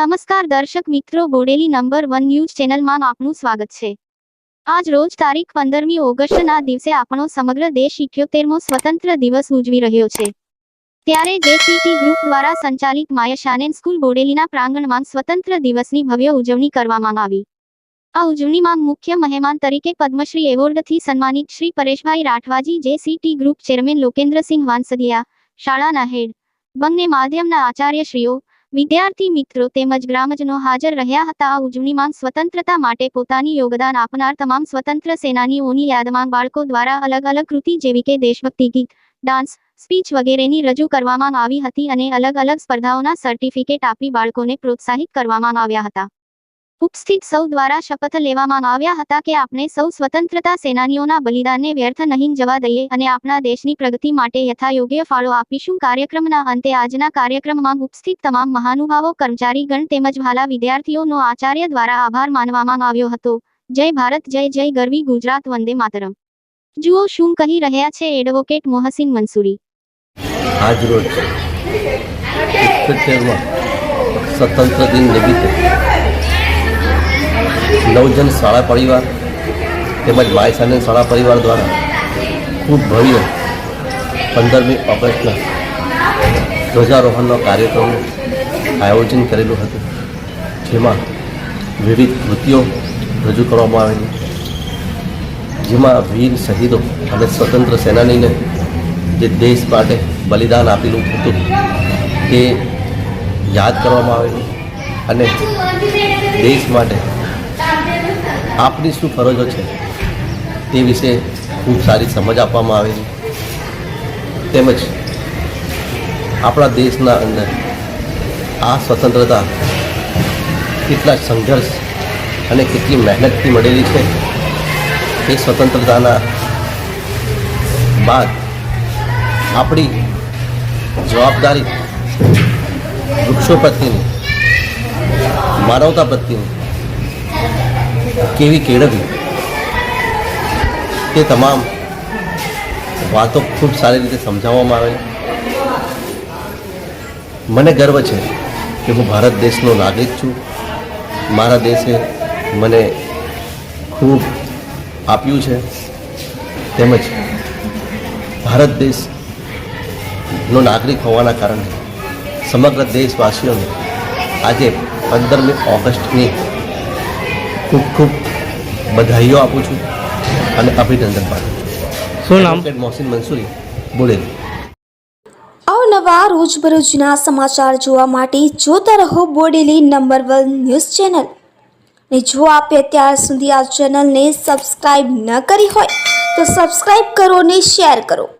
નમસ્કાર દર્શક મિત્રો, બોડેલી નંબર 1 ન્યૂઝ ચેનલમાં આપનું સ્વાગત છે। આજ રોજ તારીખ 15મી ઓગસ્ટના દિવસે આપણો સમગ્ર દેશ 71મો સ્વતંત્ર દિવસ ઉજવી રહ્યો છે। ત્યારે જેસીટી ગ્રુપ દ્વારા સંચાલિત માયશાનેન સ્કૂલ બોડેલીના પ્રાંગણમાં સ્વતંત્ર દિવસની ભવ્ય ઉજવણી કરવામાં આવી। આ ઉજવણીમાં મુખ્ય મહેમાન તરીકે પદ્મશ્રી એવોર્ડથી સન્માનિત શ્રી પરેશભાઈ રાઠવાજી, જેસીટી ગ્રુપ ચેરમેન લોકેન્દ્રસિંહ વાનસદિયા, શાળાના હેડ, બંને માધ્યમના આચાર્યશ્રીઓ, વિદ્યાર્થી મિત્રો તેમજ ગ્રામજનો હાજર રહ્યા હતા। આ ઉજવણીમાં સ્વતંત્રતા માટે પોતાની યોગદાન આપનાર તમામ સ્વતંત્ર સેનાનીઓની યાદમાં બાળકો દ્વારા અલગ અલગ કૃતિ જેવી કે દેશભક્તિ ગીત, ડાન્સ, સ્પીચ વગેરેની રજૂ કરવામાં આવી હતી અને અલગ અલગ સ્પર્ધાઓના સર્ટિફિકેટ આપી બાળકોને પ્રોત્સાહિત કરવામાં આવ્યા હતા। ઉપસ્થિત સૌ દ્વારા શપથ લેવામાં આવ્યા હતા કે આપણે સૌ સ્વતંત્રતા સેનાનીઓના બલિદાનને વ્યર્થ નહીં જવા દઈએ અને આપણા દેશની પ્રગતિ માટે યથાયોગ્ય ફાળો આપીશું। કાર્યક્રમના અંતે આજના કાર્યક્રમમાં ઉપસ્થિત તમામ મહાનુભાવો, કર્મચારીગણ તેમજ વહાલા વિદ્યાર્થીઓનો આચાર્ય દ્વારા આભાર માનવામાં આવ્યો હતો। જય ભારત, જય જય ગરવી ગુજરાત, વંદે માતરમ। જુઓ શું કહી રહ્યા છે એડવોકેટ મોહસિન મંસૂરી। આજ રોજ 71મા સ્વતંત્ર દિન નિમિત્તે નવજન શાળા પરિવાર તેમજ માયશાનેન શાળા પરિવાર દ્વારા ખૂબ ભવ્ય 15મી ઓગસ્ટના ધ્વજારોહણનો કાર્યક્રમનું આયોજન કરેલું હતું, જેમાં વિવિધ કૃતિઓ રજૂ કરવામાં આવેલી, જેમાં વીર શહીદો અને સ્વતંત્ર સેનાનીને જે દેશ માટે બલિદાન આપેલું હતું તે યાદ કરવામાં આવેલું અને દેશ માટે આપણી શું ફરજો છે તે વિશે ખૂબ સારી સમજ આપવામાં આવેલી, તેમજ આપણા દેશના અંદર આ સ્વતંત્રતા કેટલા સંઘર્ષ અને કેટલી મહેનતથી મળેલી છે। એ સ્વતંત્રતાના બાદ આપણી જવાબદારી વૃક્ષો પ્રત્યેની, માનવતા પ્રત્યેની કેવી કેળવવી તે તમામ વાતો ખૂબ સારી રીતે સમજાવવામાં આવે। મને ગર્વ છે કે હું ભારત દેશનો નાગરિક છું। મારા દેશે મને ખૂબ આપ્યું છે, તેમજ ભારત દેશનો નાગરિક હોવાના કારણે સમગ્ર દેશવાસીઓને આજે 15મી ઓગસ્ટની ખૂબ ખૂબ બધાઈઓ આપું છું અને અભિનંદન પાઠવું છું। શું નામ? મોહસિન મંસૂરી, બોડેલી। અવનવા રોજબરોજના સમાચાર જોવા માટે જોતા રહો બોડેલી નંબર 1 ન્યૂઝ ચેનલ। ને જો આપે અત્યાર સુધી આ ચેનલને સબસ્ક્રાઇબ ન કરી હોય તો સબસ્ક્રાઇબ કરો અને શેર કરો।